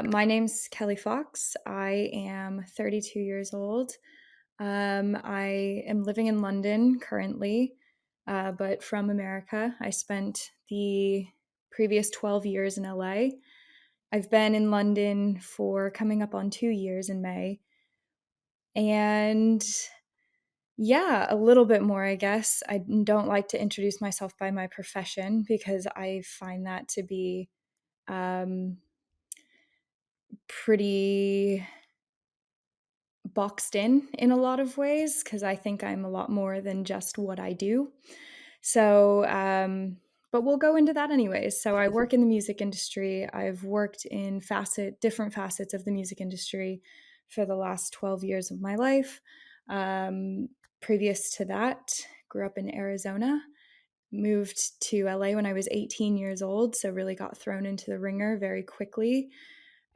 My name's Kelley Fox. I am 32 years old. I am living in London currently, but from America. I spent the previous 12 years in LA. I've been in London for coming up on 2 years in May. And yeah, a little bit more, I guess. I don't like to introduce myself by my profession because I find that to be um, pretty boxed in a lot of ways because I think I'm a lot more than just what I do. So, but we'll go into that anyways. So, I work in the music industry. I've worked in different facets of the music industry for the last 12 years of my life. Um, Previous to that, grew up in Arizona. Moved to LA when I was 18 years old, so really got thrown into the ringer very quickly.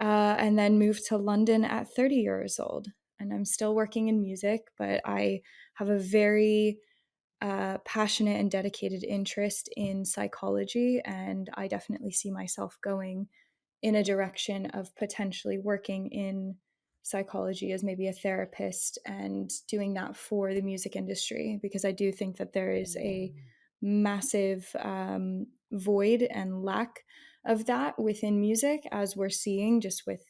And then moved to London at 30 years old. And I'm still working in music, but I have a very passionate and dedicated interest in psychology. And I definitely see myself going in a direction of potentially working in psychology as maybe a therapist and doing that for the music industry because I do think that there is a massive void and lack of that within music as we're seeing just with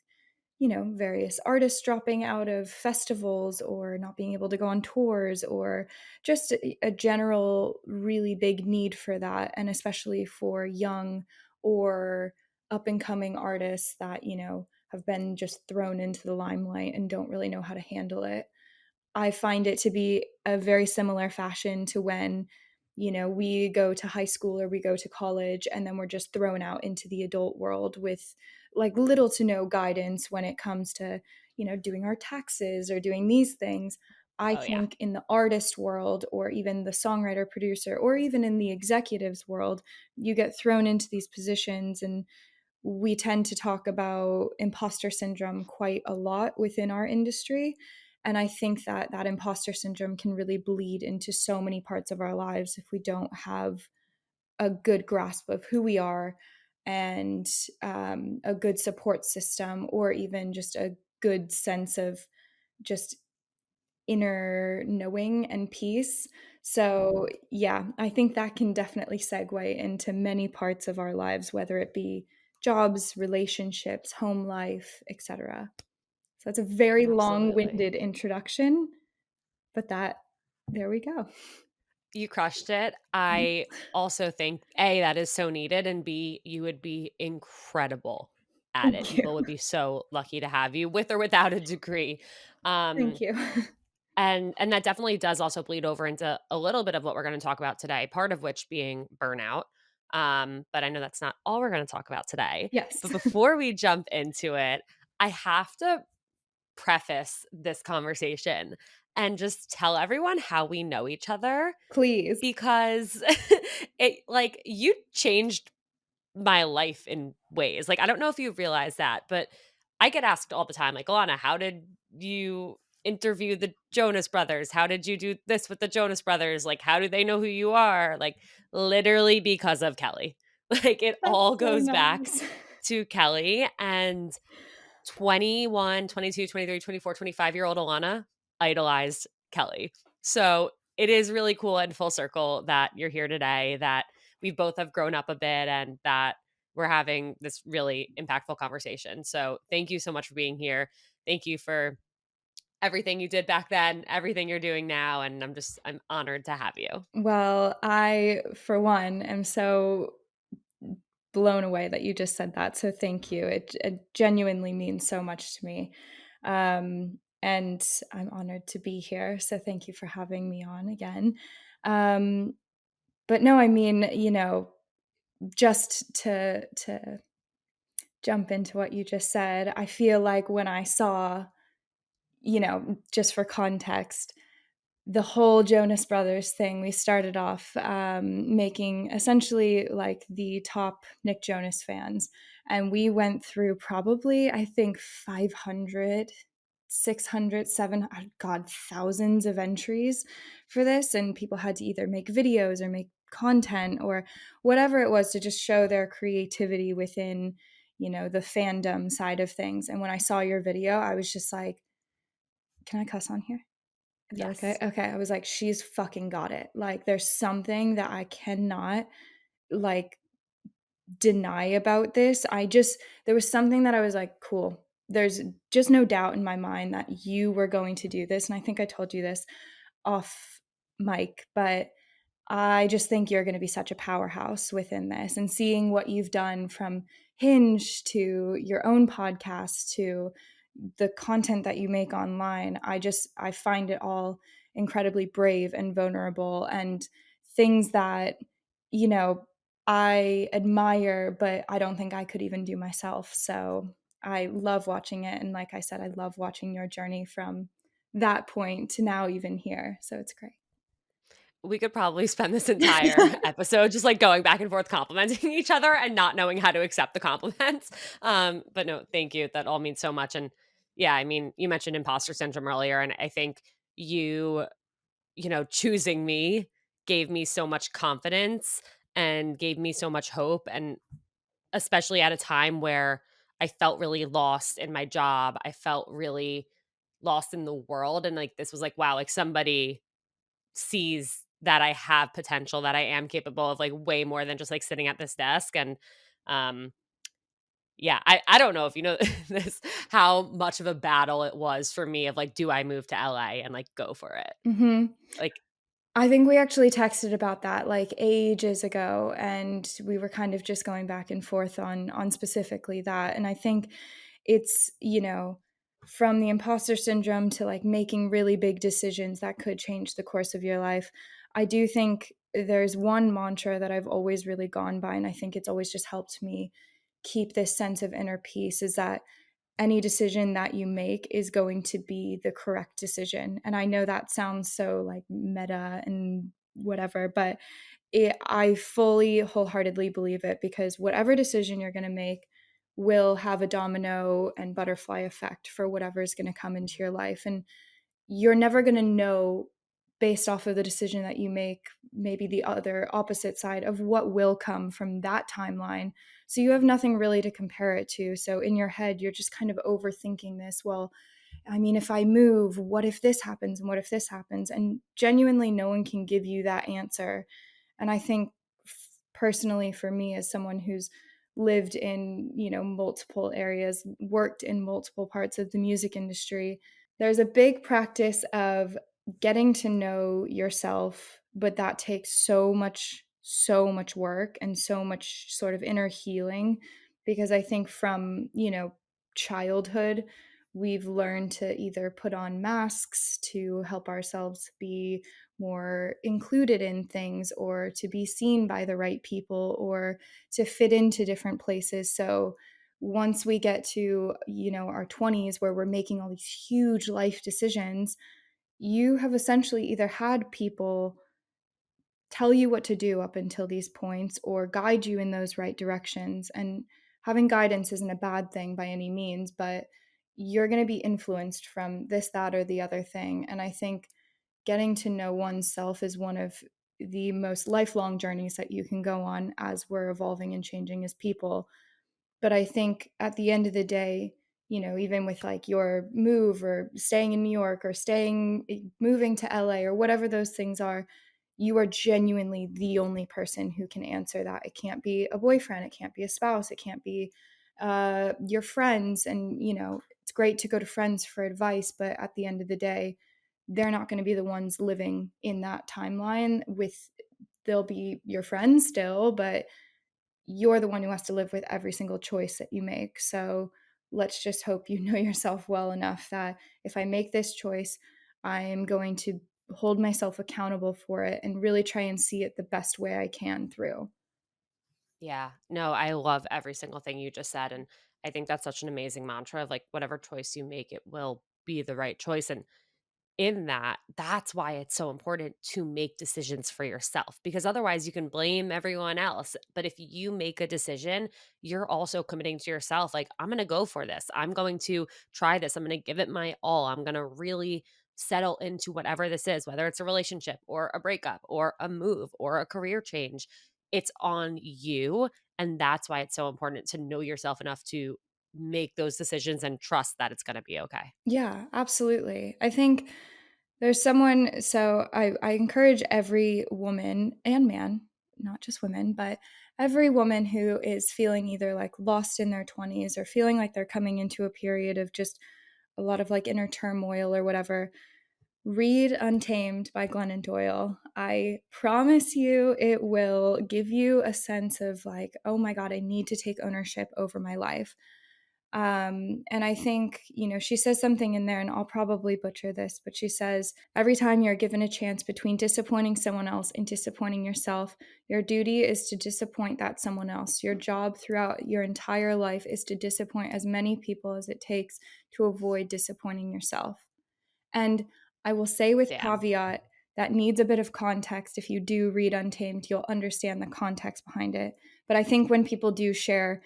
various artists dropping out of festivals or not being able to go on tours or just a general really big need for that. And especially for young or up and coming artists that, have been just thrown into the limelight and don't really know how to handle it. I find it to be a very similar fashion to when, we go to high school or we go to college and then we're just thrown out into the adult world with like little to no guidance when it comes to, doing our taxes or doing these things. I Oh yeah. think in the artist world or even the songwriter producer or even in the executives world, you get thrown into these positions and we tend to talk about imposter syndrome quite a lot within our industry. And I think that that imposter syndrome can really bleed into so many parts of our lives if we don't have a good grasp of who we are and a good support system or even just a good sense of just inner knowing and peace. So, yeah, I think that can definitely segue into many parts of our lives, whether it be jobs, relationships, home life, etc. So that's a very Absolutely. long-winded introduction, but there we go. You crushed it. I also think A, that is so needed, and B, you would be incredible at it. Thank you. People would be so lucky to have you with or without a degree. Thank Um, you. and that definitely does also bleed over into a little bit of what we're gonna talk about today, part of which being burnout. But I know that's not all we're gonna talk about today. Yes. But before we jump into it, I have to preface this conversation and just tell everyone how we know each other Please. because it like you changed my life in ways. Like I don't know if you realize that, but I get asked all the time like, "Alana, how did you interview the Jonas Brothers? How did you do this with the Jonas Brothers? Like how do they know who you are?" Like literally because of Kelley. Like it That's all so goes back nice. to Kelley and 21, 22, 23, 24, 25-year-old Alana idolized Kelley. So it is really cool and full circle that you're here today, that we both have grown up a bit and that we're having this really impactful conversation. So thank you so much for being here. Thank you for everything you did back then, everything you're doing now. And I'm honored to have you. Well, I, for one, am so blown away that you just said that. So thank you. It genuinely means so much to me. And I'm honored to be here. So thank you for having me on again. Um, but no, I mean, just to jump into what you just said, I feel like when I saw, just for context, the whole Jonas Brothers thing, we started off making essentially like the top Nick Jonas fans. And we went through probably, I think, 500, 600, 700, God, thousands of entries for this. And people had to either make videos or make content or whatever it was to just show their creativity within, the fandom side of things. And when I saw your video, I was just like, can I cuss on here? Is that okay? Yes. Okay. I was like, she's fucking got it. Like, there's something that I cannot like deny about this. There was something that I was like, cool. There's just no doubt in my mind that you were going to do this. And I think I told you this off mic, but I just think you're going to be such a powerhouse within this. And seeing what you've done from Hinge to your own podcast to the content that you make online, I find it all incredibly brave and vulnerable, and things that, you know, I admire, but I don't think I could even do myself. So I love watching it. And like I said, I love watching your journey from that point to now, even here. So it's great. We could probably spend this entire episode just, like, going back and forth complimenting each other and not knowing how to accept the compliments. But no, thank you. That all means so much, and yeah, I mean, you mentioned imposter syndrome earlier, and I think you, choosing me gave me so much confidence and gave me so much hope, and especially at a time where I felt really lost in my job, I felt really lost in the world, and, like, this was like, wow, like, somebody sees that I have potential, that I am capable of, like, way more than just, like, sitting at this desk, and, um, yeah, I don't know if you know this, how much of a battle it was for me of, like, do I move to LA and, like, go for it? Hmm. Like, I think we actually texted about that like ages ago, and we were kind of just going back and forth on specifically that. And I think it's, from the imposter syndrome to like making really big decisions that could change the course of your life. I do think there's one mantra that I've always really gone by, and I think it's always just helped me keep this sense of inner peace, is that any decision that you make is going to be the correct decision. And I know that sounds so like meta and whatever, but I fully, wholeheartedly believe it, because whatever decision you're going to make will have a domino and butterfly effect for whatever is going to come into your life. And you're never going to know, based off of the decision that you make, maybe the other opposite side of what will come from that timeline. So you have nothing really to compare it to. So in your head, you're just kind of overthinking this. Well, I mean, if I move, what if this happens? And what if this happens? And genuinely, no one can give you that answer. And I think, personally, for me, as someone who's lived in, multiple areas, worked in multiple parts of the music industry, there's a big practice of getting to know yourself, but that takes so much work and so much sort of inner healing, because I think from, childhood, we've learned to either put on masks to help ourselves be more included in things, or to be seen by the right people, or to fit into different places. So once we get to, our 20s, where we're making all these huge life decisions, you have essentially either had people tell you what to do up until these points or guide you in those right directions. And having guidance isn't a bad thing by any means, but you're going to be influenced from this, that, or the other thing. And I think getting to know oneself is one of the most lifelong journeys that you can go on, as we're evolving and changing as people. But I think at the end of the day, even with like your move or staying in New York or moving to LA or whatever those things are, you are genuinely the only person who can answer that. It can't be a boyfriend, it can't be a spouse, it can't be your friends. And, it's great to go to friends for advice, but at the end of the day, they're not going to be the ones living in that timeline with, they'll be your friends still, but you're the one who has to live with every single choice that you make. So let's just hope you know yourself well enough that if I make this choice, I am going to hold myself accountable for it and really try and see it the best way I can through. yeah, no, I love every single thing you just said, and I think that's such an amazing mantra of, like, whatever choice you make, it will be the right choice, and in that, that's why it's so important to make decisions for yourself, because otherwise you can blame everyone else. But if you make a decision, you're also committing to yourself, like, I'm going to go for this. I'm going to try this. I'm going to give it my all. I'm going to really settle into whatever this is, whether it's a relationship or a breakup or a move or a career change. It's on you. And that's why it's so important to know yourself enough to make those decisions and trust that it's gonna be okay. Yeah, absolutely. I think there's someone, so I encourage every woman and man, not just women, but every woman who is feeling either like lost in their 20s or feeling like they're coming into a period of just a lot of like inner turmoil or whatever. Read Untamed by Glennon Doyle. I promise you it will give you a sense of like, oh my God, I need to take ownership over my life. And I think, she says something in there, and I'll probably butcher this, but she says, every time you're given a chance between disappointing someone else and disappointing yourself, your duty is to disappoint that someone else. Your job throughout your entire life is to disappoint as many people as it takes to avoid disappointing yourself. And I will say with Damn. caveat, that needs a bit of context. If you do read Untamed, you'll understand the context behind it. But I think when people do share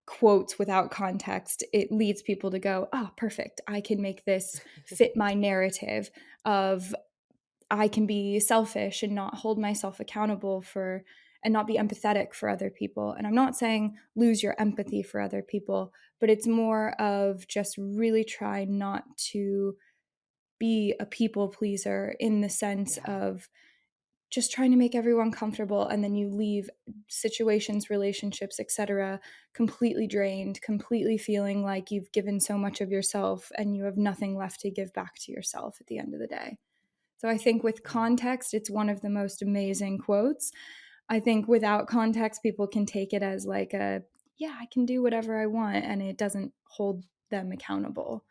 quotes without context, it leads people to go, oh, perfect. I can make this fit my narrative of I can be selfish and not hold myself accountable for and not be empathetic for other people. And I'm not saying lose your empathy for other people, but it's more of just really try not to be a people pleaser in the sense Yeah. of just trying to make everyone comfortable, and then you leave situations, relationships, etc., completely drained, completely feeling like you've given so much of yourself and you have nothing left to give back to yourself at the end of the day. So I think with Yeah. context, it's one of the most amazing quotes. I think without context, people can take it as like a, yeah, I can do whatever I want, and it doesn't hold them accountable.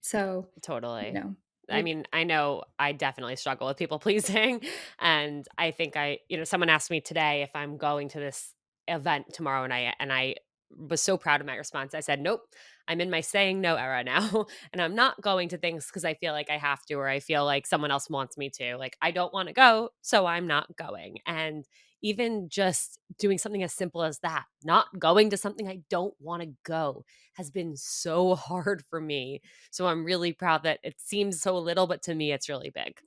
So, you Totally. know, I it, mean, I know I definitely struggle with people pleasing. And I think someone asked me today if I'm going to this event tomorrow, and I was so proud of my response. I said, "Nope, I'm in my saying no era now, and I'm not going to things because I feel like I have to, or I feel like someone else wants me to. Like I don't want to go, so I'm not going." And even just doing something as simple as that, not going to something I don't want to go, has been so hard for me. So I'm really proud that it seems so little, but to me, it's really big.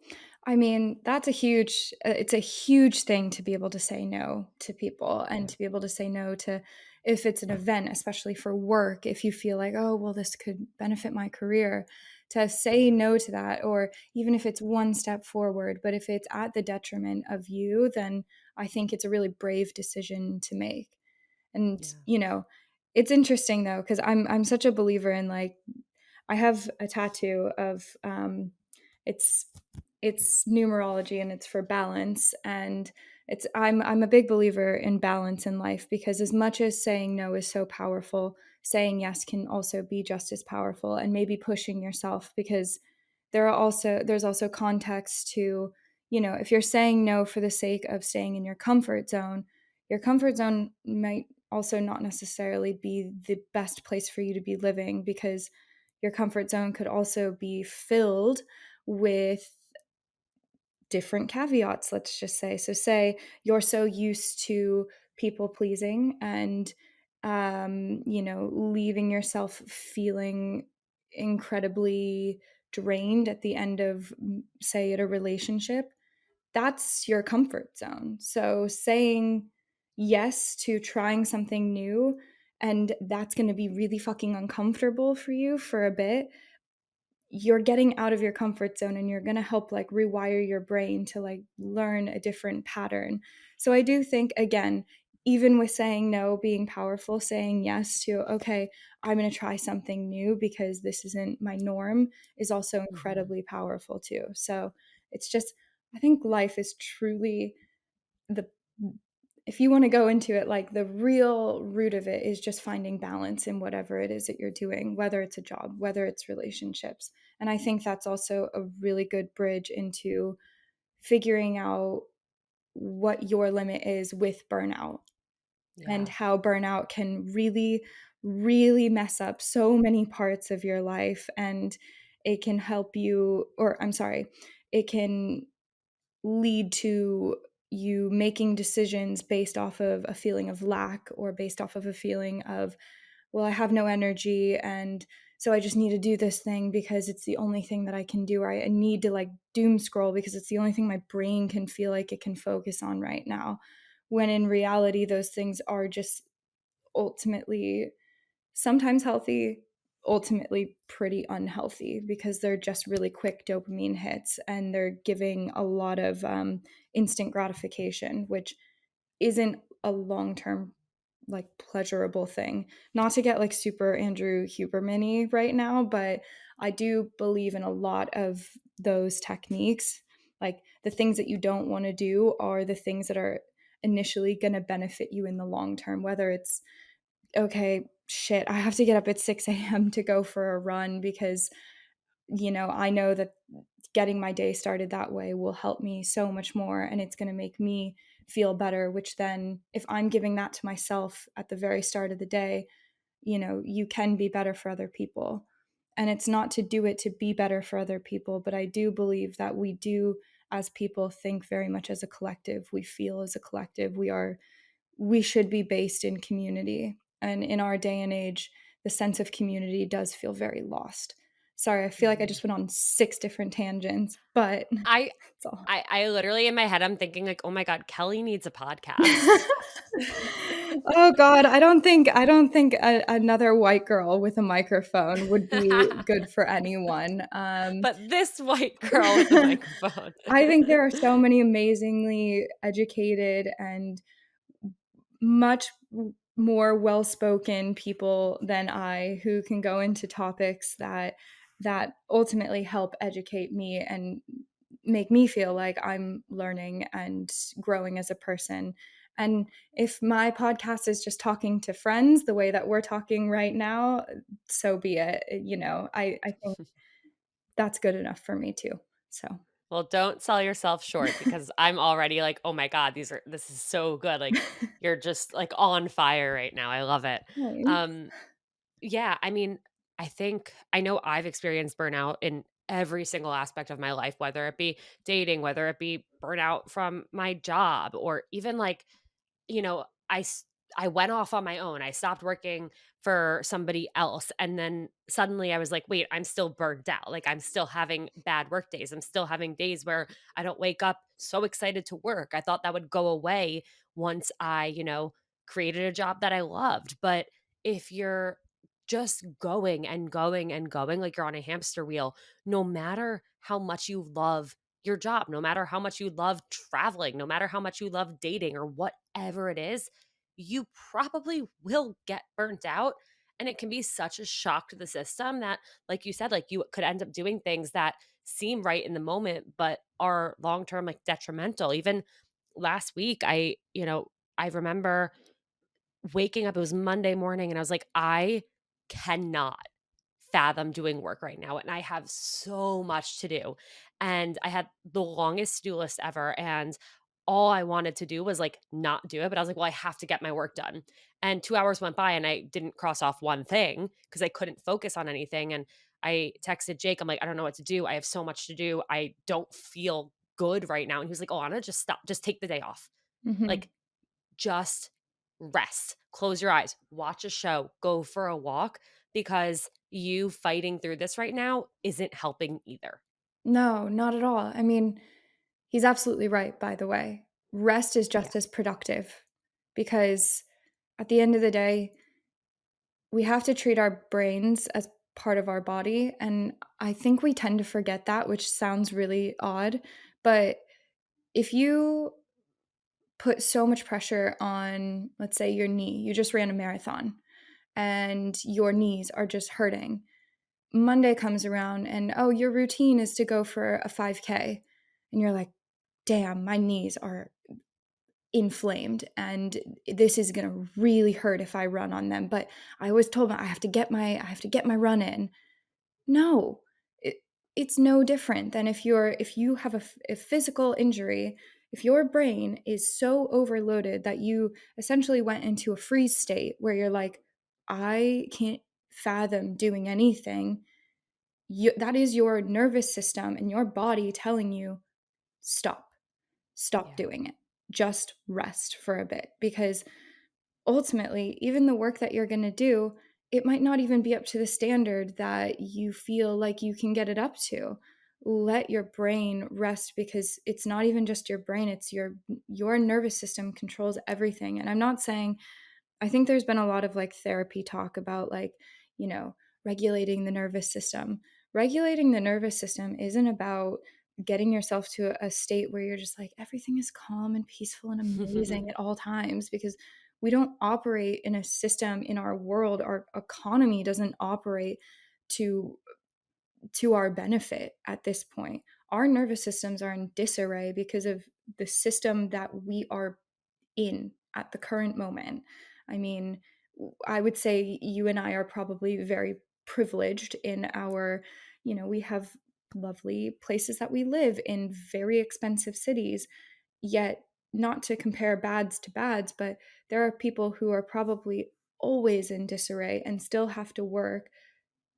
I mean, that's a huge it's a huge thing to be able to say no to people and Yeah. to be able to say no to if it's an event, especially for work, if you feel like, "Oh, well, this could benefit my career," to say Yeah. no to that, or even if it's one step forward, but if it's at the detriment of you, then I think it's a really brave decision to make. And, Yeah. it's interesting though, because I'm such a believer in like I have a tattoo of it's it's numerology and it's for balance, and I'm a big believer in balance in life, because as much as saying no is so powerful, saying yes can also be just as powerful, and maybe pushing yourself, because there's also context to, if you're saying no for the sake of staying in your comfort zone might also not necessarily be the best place for you to be living, because your comfort zone could also be filled with different caveats, let's just say. So, say you're so used to people pleasing and, leaving yourself feeling incredibly drained at the end of, say, at a relationship, that's your comfort zone. So, saying yes to trying something new, and that's going to be really fucking uncomfortable for you for a bit, you're getting out of your comfort zone, and you're going to help like rewire your brain to like learn a different pattern. So I do think, again, even with saying no being powerful, saying yes to, okay, I'm going to try something new because this isn't my norm, is also Mhm. incredibly powerful too. So it's just, I think life is truly the if you want to go into it, like the real root of it is just finding balance in whatever it is that you're doing, whether it's a job, whether it's relationships. And I think that's also a really good bridge into figuring out what your limit is with burnout, and Yeah. how burnout can really, really mess up so many parts of your life. And it can help you, or I'm sorry, it can lead to you making decisions based off of a feeling of lack, or based off of a feeling of, well, I have no energy, and so I just need to do this thing because it's the only thing that I can do. Or I need to like doom scroll because it's the only thing my brain can feel like it can focus on right now. when in reality, those things are just ultimately sometimes healthy, ultimately pretty unhealthy because they're just really quick dopamine hits and they're giving a lot of instant gratification, which isn't a long term like pleasurable thing. Not to get like super Andrew Huberman-y right now, but I do believe in a lot of those techniques. Like the things that you don't want to do are the things that are initially going to benefit you in the long term, whether it's okay, shit, I have to get up at 6 a.m. to go for a run because, I know that getting my day started that way will help me so much more and it's going to make me feel better, which then, if I'm giving that to myself at the very start of the day, you can be better for other people. And it's not to do it to be better for other people, but I do believe that we do, as people, think very much as a collective. We feel as a collective. We should be based in community. And in our day and age, the sense of community does feel very lost. Sorry, I feel like I Mhm. just went on 6 different tangents, but I that's all. I literally in my head, I'm thinking like, "Oh my god, Kelley needs a podcast." Oh god, I don't think another white girl with a microphone would be good for anyone. But this white girl with the microphone. I think there are so many amazingly educated and much more well-spoken people than I who can go into topics that ultimately help educate me and make me feel like I'm learning and growing as a person. And if my podcast is just talking to friends the way that we're talking right now, so be it. I think that's good enough for me too. So, Well, don't sell yourself short because I'm already like, "Oh my god, this is so good." Like, you're just, like, on fire right now. I love it. thanks. Um, yeah, I mean, I know I've experienced burnout in every single aspect of my life, whether it be dating, whether it be burnout from my job, or even, like, you know, I went off on my own. I stopped working for somebody else, and then suddenly I was like, "Wait, I'm still burnt out. Like, I'm still having bad work days. I'm still having days where I don't wake up so excited to work." I thought that would go away once I, created a job that I loved. But if you're just going and going and going like you're on a hamster wheel, no matter how much you love your job, no matter how much you love traveling, no matter how much you love dating or whatever it is, you probably will get burnt out. And it can be such a shock to the system that, like you said, like you could end up doing things that seem right in the moment, but are long term like detrimental. Even last week, I remember waking up, it was Monday morning, and I was like, I cannot fathom doing work right now. And I have so much to do. And I had the longest to do list ever. And all I wanted to do was like not do it. But I was like, well, I have to get my work done. And 2 hours went by and I didn't cross off one thing because I couldn't focus on anything. And I texted Jake, I'm like, I don't know what to do. I have so much to do. I don't feel good right now. And he was like, oh, Anna, just stop. Just take the day off. Mhm. Like, just rest, close your eyes, watch a show, go for a walk because you fighting through this right now isn't helping either. No, not at all. I mean, he's absolutely right, by the way. Rest is Yeah. just as productive because at the end of the day, we have to treat our brains as part of our body. And I think we tend to forget that, which sounds really odd. But if you put so much pressure on, let's say, your knee, you just ran a marathon and your knees are just hurting. Monday comes around and, oh, your routine is to go for a 5K. And you're like, damn, my knees are inflamed and this is going to really hurt if I run on them. But I was told I have to get my run in. No. It, it's no different than if you have a physical injury, if your brain is so overloaded that you essentially went into a freeze state where you're like, I can't fathom doing anything. That is your nervous system and your body telling you, stop. Stop Yeah. doing it. Just rest for a bit because ultimately, even the work that you're going to do, it might not even be up to the standard that you feel like you can get it up to. let your brain rest, because it's not even just your brain, it's your nervous system controls everything. And I'm not saying, I think there's been a lot of like therapy talk about like, you know, regulating the nervous system. Regulating the nervous system isn't about getting yourself to a state where you're just like everything is calm and peaceful and amazing at all times, because we don't operate in a system in our world. Our economy doesn't operate to our benefit at this point. Our nervous systems are in disarray because of the system that we are in at the current moment. I mean, I would say you and I are probably very privileged in our, we have lovely places that we live in, very expensive cities, yet not to compare bads to bads, but there are people who are probably always in disarray and still have to work,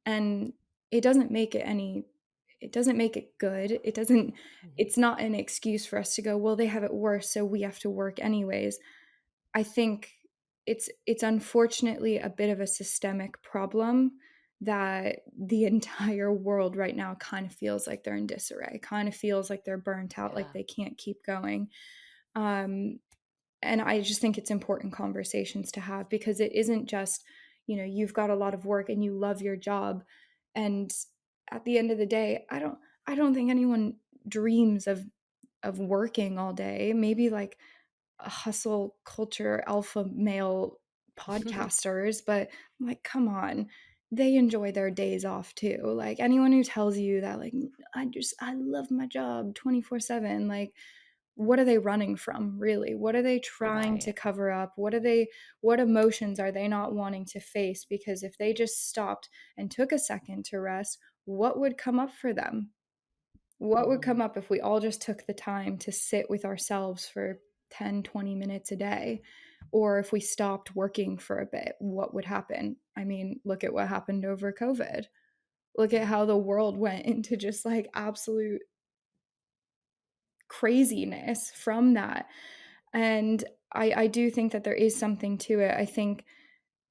and it doesn't make it any it doesn't make it good. Mhm. It's not an excuse for us to go, well, they have it worse, so we have to work anyways. I think it's unfortunately a bit of a systemic problem that the entire world right now kind of feels like they're in disarray, kind of feels like they're burnt out, like Yeah. they can't keep going. Um, and I just think it's important conversations to have, because it isn't just, you've got a lot of work and you love your job. And at the end of the day, I don't think anyone dreams of working all day. Maybe like a hustle culture alpha male podcasters, but like, come on. They enjoy their days off too. Like anyone who tells you that, like, I love my job 24/7, like, what are they running from, really? What are they trying to Right. cover up? What emotions are they not wanting to face? Because if they just stopped and took a second to rest, what would come up for them? What would Mhm. come up if we all just took the time to sit with ourselves for 10, 20 minutes a day? Or if we stopped working for a bit, what would happen? I mean, look at what happened over COVID. Look at Yeah. how the world went into just like absolute craziness from that. And I do think that there is something to it. I think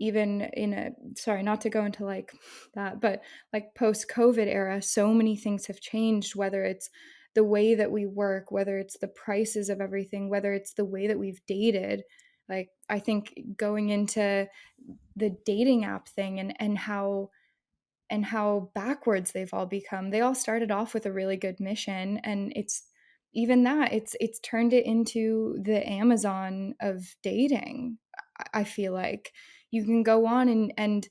even in a, sorry, not to go into like that, but like post COVID era, so many things have changed, whether it's the way that we work, whether it's the prices of everything, whether it's the way that we've dated. Like I think going into the dating app thing, and how backwards they've all become. They all started off with a really good mission, and it's even that it's turned it into the Amazon of dating. I feel like you can go on and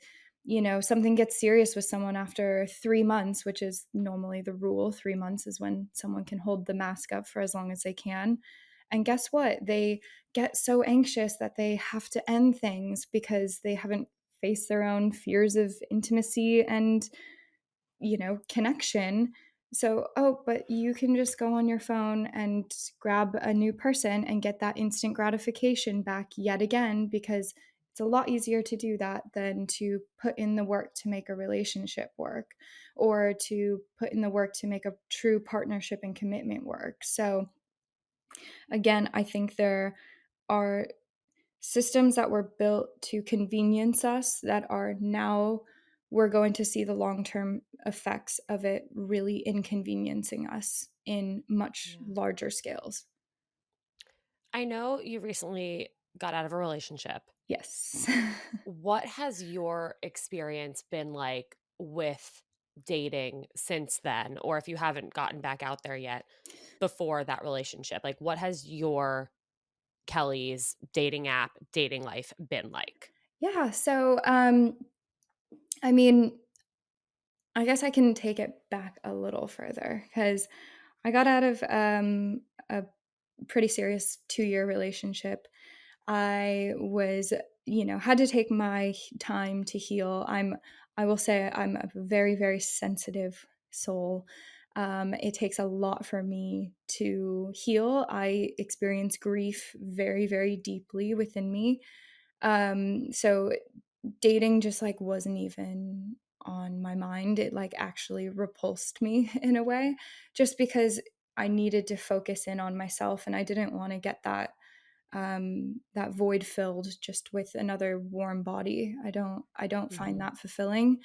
something gets serious with someone after 3 months, which is normally the rule. 3 months is when someone can hold the mask up for as long as they can. And guess what? They get so anxious that they have to end things because they haven't faced their own fears of intimacy and connection. So, oh, but you can just go on your phone and grab a new person and get that instant gratification back yet again, because it's a lot easier to do that than to put in the work to make a relationship work, or to put in the work to make a true partnership and commitment work. So again, I think there are systems that were built to convenience us that are now, we're going to see the long-term effects of it really inconveniencing us in much Yeah. larger scales. I know you recently got out of a relationship. Yes. What has your experience been like with dating since then? Or if you haven't gotten back out there yet before that relationship, like what has your Kelly's dating app, dating life been like? Yeah, so I mean, I guess I can take it back a little further, because I got out of a pretty serious 2-year relationship. I was, had to take my time to heal. I will say I'm a very, very sensitive soul. It takes a lot for me to heal. I experience grief very, very deeply within me. So dating just like wasn't even on my mind. It like actually repulsed me in a way, just because I needed to focus in on myself, and I didn't want to get that void filled just with another warm body. I don't find Mhm. that fulfilling.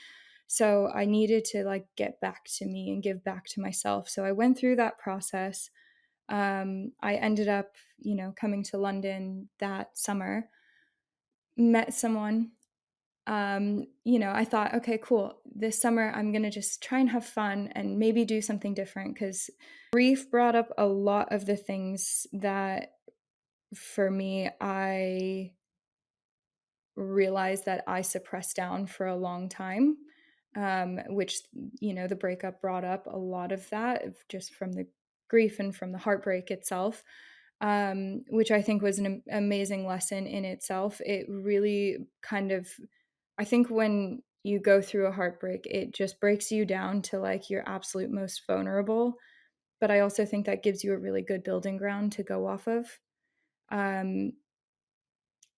So I needed to like get back to me and give back to myself. So I went through that process. I ended up, coming to London that summer, met someone. I thought, okay, cool. This summer, I'm going to just try and have fun and maybe do something different because grief brought up a lot of the things that for me, I realized that I suppressed down for a long time, which, the breakup brought up a lot of that just from the grief and from the heartbreak itself, which I think was an amazing lesson in itself. It really kind of, I think when you go through a heartbreak, it just breaks you down to like your absolute most vulnerable. But I also think that gives you a really good building ground to go off of. Um,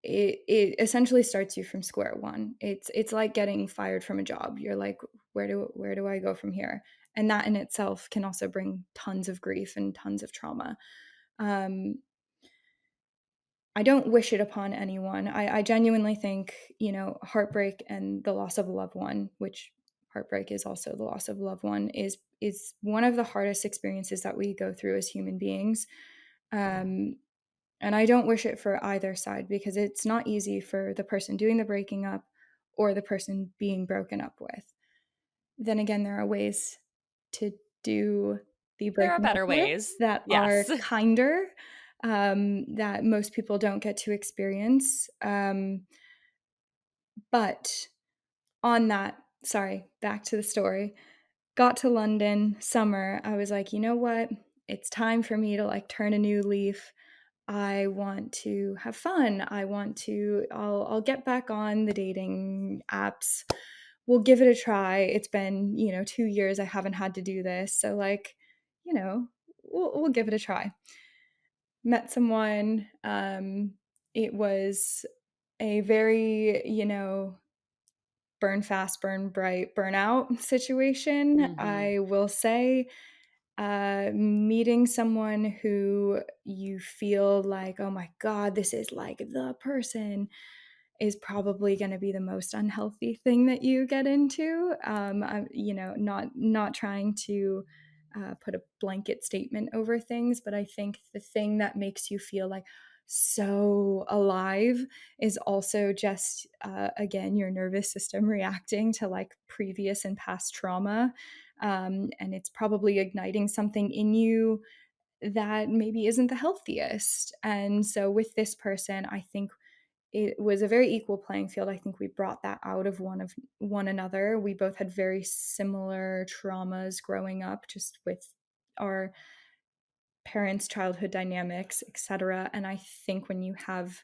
it essentially starts you from square one. It's like getting fired from a job. You're like, where do I go from here? And that in itself can also bring tons of grief and tons of trauma. Um, I don't wish it upon anyone. I genuinely think, heartbreak and the loss of a loved one, which heartbreak is also the loss of a loved one, is one of the hardest experiences that we go through as human beings. Um, and I don't wish it for either side because it's not easy for the person doing the breaking up or the person being broken up with. Then again, there are ways to do the There are breaking up better with ways. that are Yes. kinder, that most people don't get to experience. But on that, sorry, back to the story. Got to London, summer. I was like, you know what? It's time for me to like turn a new leaf. I want to have fun. I'll get back on the dating apps. We'll give it a try. It's been, 2 years I haven't had to do this. So like, you know, we'll give it a try. Met someone. It was a very, burn fast, burn bright, burnout situation. Mhm. I will say meeting someone who you feel like, oh my God, this is like the person is probably going to be the most unhealthy thing that you get into. I'm, not trying to put a blanket statement over things, but I think the thing that makes you feel like so alive is also just again your nervous system reacting to like previous and past trauma, and it's probably igniting something in you that maybe isn't the healthiest. And so with this person, I think it was a very equal playing field. I think we brought that out of one another. We both had very similar traumas growing up, just with our parents' childhood dynamics, etc. And I think when you have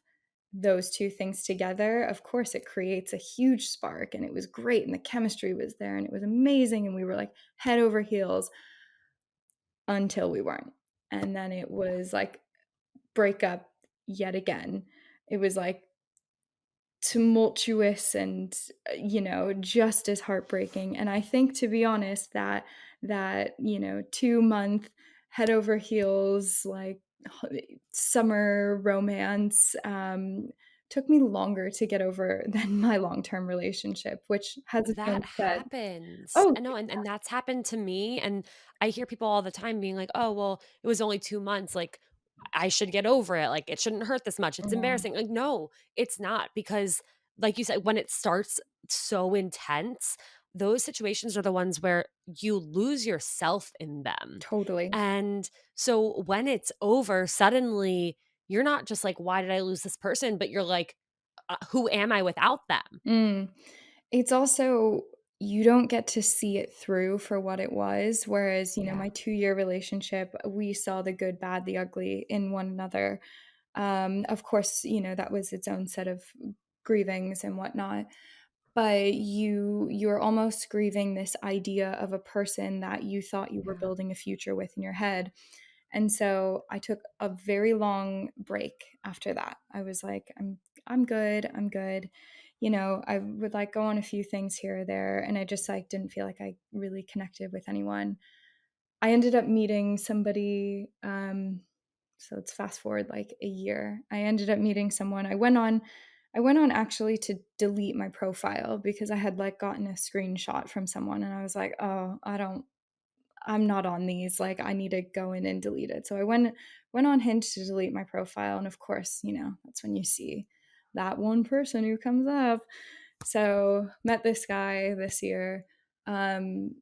those two things together, of course, it creates a huge spark. And it was great. And the chemistry was there and it was amazing. And we were like head over heels until we weren't. And then it was like breakup yet again. It was like tumultuous and just as heartbreaking. And I think, to be honest, that 2 month head over heels like summer romance took me longer to get over than my long-term relationship, which has its That own set. happens. Oh I know, and that's happened to me, and I hear people all the time being like, "Oh, well, it was only 2 months, like, I should get over it, like, it shouldn't hurt this much, it's yeah, embarrassing." Like, no, it's not because, like you said, when it starts so intense, those situations are the ones where you lose yourself in them, totally. and so when it's over, suddenly, you're not just like, "Why did I lose this person?" But you're like, "Who am I without them?" Mm. It's also, you don't get to see it through for what it was, whereas, Yeah. my 2-year relationship, we saw the good, bad, the ugly in one another. Of course, that was its own set of grievings and whatnot, but you're almost grieving this idea of a person that you thought you were Yeah. building a future with in your head. And so I took a very long break after that. I was like, I'm good. I'm good. I would like go on a few things here or there, and I just like didn't feel like I really connected with anyone. I ended up meeting somebody, so let's fast forward like a year. I ended up meeting someone. I went on I went on actually to delete my profile because I had like gotten a screenshot from someone and I was like, "Oh, I'm not on these. Like I need to go in and delete it." So I went on Hinge to delete my profile and of course, that's when you see that one person who comes up. So, met this guy this year. Um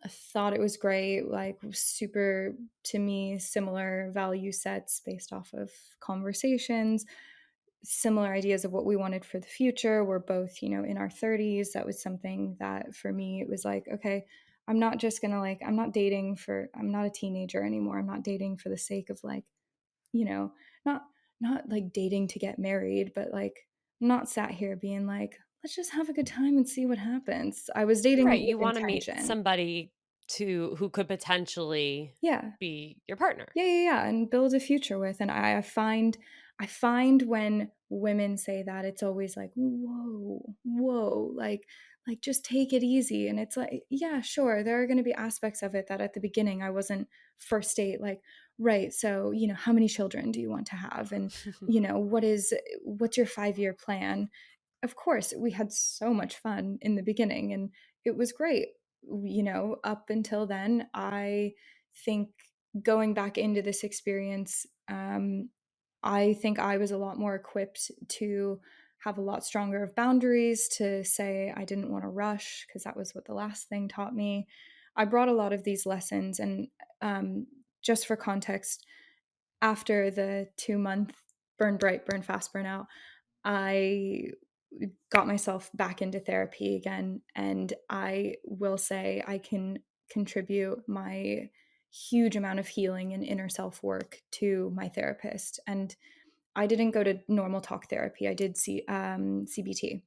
I thought it was great, like super to me similar value sets based off of conversations, similar ideas of what we wanted for the future. We're both, in our 30s. That was something that for me it was like, okay, I'm not just going to like I'm not a teenager anymore. I'm not dating for the sake of like, you know, not not like dating to get married, but like I'm not sat here being like, let's just have a good time and see what happens. I was dating Right, with you wanna meet intention. somebody to who could potentially Yeah. be your partner. Yeah, yeah, yeah, and build a future with, and I find when women say that, it's always like, "Whoa, whoa," like, "Just take it easy," and it's like, yeah, sure, there are gonna be aspects of it that at the beginning I wasn't first date, like, "Right, so, how many children do you want to have?" And, what's your five-year plan? Of course, we had so much fun in the beginning, and it was great. Up until then, I think going back into this experience, I think I was a lot more equipped to have a lot stronger of boundaries, to say I didn't want to rush, because that was what the last thing taught me. I brought a lot of these lessons, and just for context, after the 2 month burn bright, burn fast, burn out, I got myself back into therapy again. And I will say I can contribute my huge amount of healing and inner self work to my therapist. And I didn't go to normal talk therapy, I did CBT,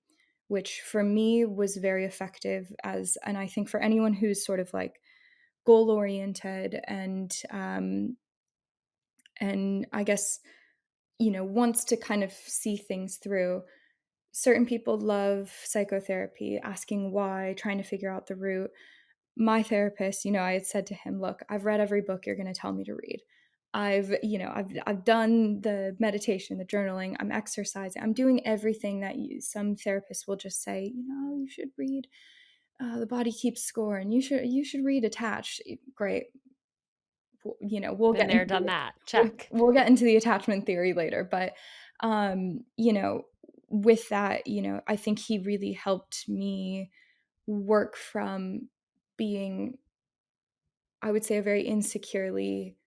which for me was very effective. And I think for anyone who's sort of like goal oriented and I guess, wants to kind of see things through. Certain people love psychotherapy, asking why, trying to figure out the root. My therapist, I had said to him, "Look, I've read every book you're going to tell me to read. I've done the meditation, the journaling, I'm exercising, I'm doing everything that some therapists will just say, you should read The Body Keeps Score, and you should read Attached." Great. We'll Been get there, into done the that, we'll, check. we'll get into the attachment theory later, but with that, I think he really helped me work from being, I would say, a very insecurely,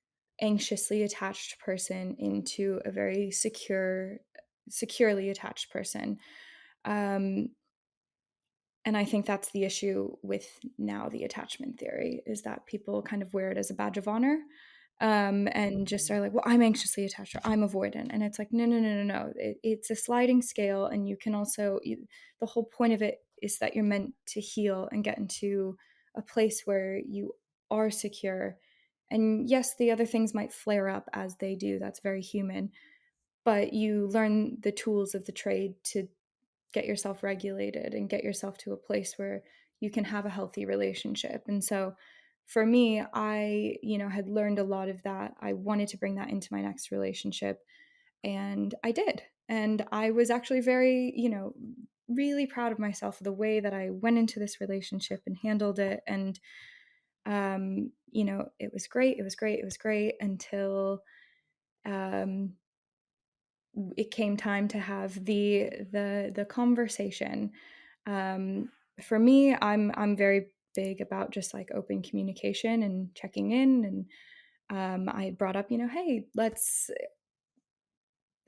anxiously attached person into a very securely attached person. Um, and I think that's the issue with now the attachment theory, is that people kind of wear it as a badge of honor, and just Mhm. are like, "Well, I'm anxiously attached or I'm avoidant," and it's like, no, no, no, no, no. It's a sliding scale, and you can also the whole point of it is that you're meant to heal and get into a place where you are secure. And yes, the other things might flare up as they do. That's very human, but you learn the tools of the trade to get yourself regulated and get yourself to a place where you can have a healthy relationship. And so for me, I, had learned a lot of that. I wanted to bring that into my next relationship, and I did. And I was actually very, really proud of myself for the way that I went into this relationship and handled it. And it was great. It was great. It was great until um it came time to have the conversation. Um, for me, I'm very big about just like open communication and checking in. And I brought up, hey, let's.